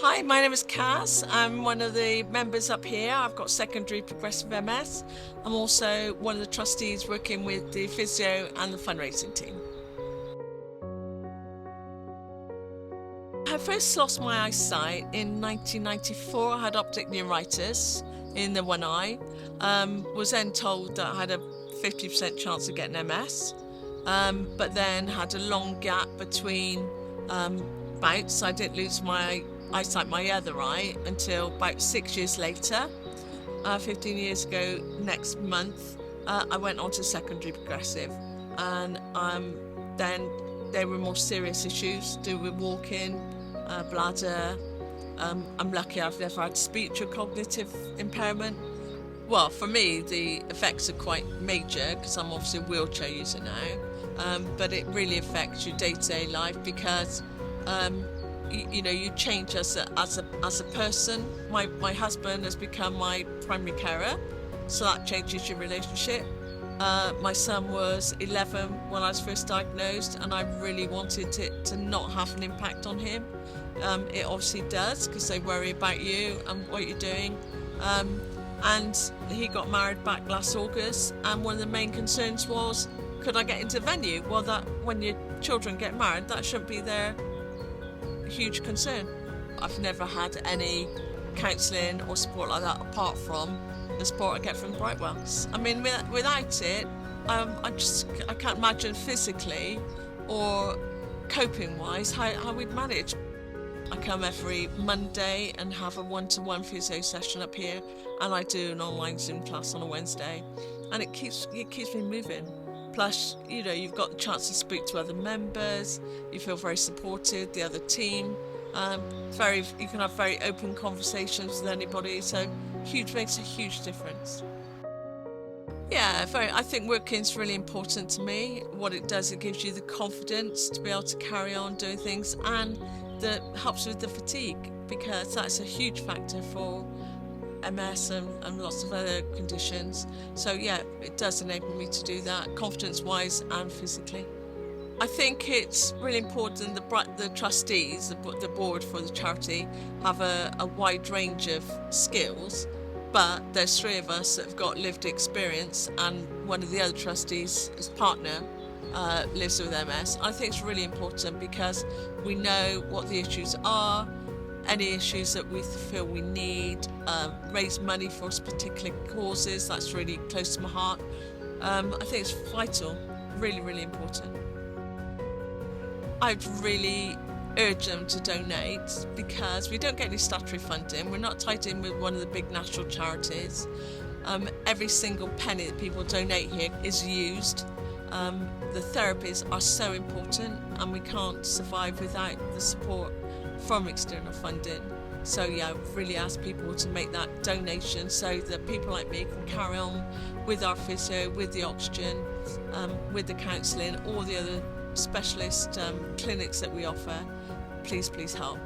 Hi, my name is Caz. I'm one of the members up here. I've got secondary progressive MS. I'm also one of the trustees working with the physio and the fundraising team. I first lost my eyesight in 1994. I had optic neuritis in the one eye. Was then told that I had a 50% chance of getting MS, but then had a long gap between bouts. I didn't lose my eyesight, my other eye, until about 6 years later. 15 years ago, next month, I went on to secondary progressive, and then there were more serious issues to do with walking, bladder. I'm lucky I've never had speech or cognitive impairment. Well, for me, the effects are quite major because I'm obviously a wheelchair user now, but it really affects your day-to-day life because you change as a person. My husband has become my primary carer, so that changes your relationship. My son was 11 when I was first diagnosed, and I really wanted it to not have an impact on him. It obviously does because they worry about you and what you're doing. And he got married back last August, and one of the main concerns was, could I get into the venue? Well, that when your children get married, that shouldn't be their huge concern. I've never had any counselling or support like that apart from the support I get from Brightwells. I mean, without it, I can't imagine physically or coping wise how we'd manage. I come every Monday and have a one-to-one physio session up here, and I do an online Zoom class on a Wednesday, and it keeps me moving. Plus, you've got the chance to speak to other members. You feel very supported, the other team. You can have very open conversations with anybody. So, makes a huge difference. Yeah, I think working's really important to me. What it does, it gives you the confidence to be able to carry on doing things, and that helps with the fatigue, because that's a huge factor for MS and lots of other conditions. So yeah, it does enable me to do that, confidence-wise and physically. I think it's really important that the trustees, the board for the charity, have a wide range of skills, but there's three of us that have got lived experience, and one of the other trustees, his partner, lives with MS. I think it's really important because we know what the issues are, any issues that we feel we need, raise money for particular causes. That's really close to my heart. I think it's vital, really, really important. I'd really urge them to donate because we don't get any statutory funding. We're not tied in with one of the big national charities. Every single penny that people donate here is used. The therapies are so important, and we can't survive without the support from external funding. So yeah, I really ask people to make that donation so that people like me can carry on with our physio, with the oxygen, with the counselling, all the other specialist clinics that we offer. Please help.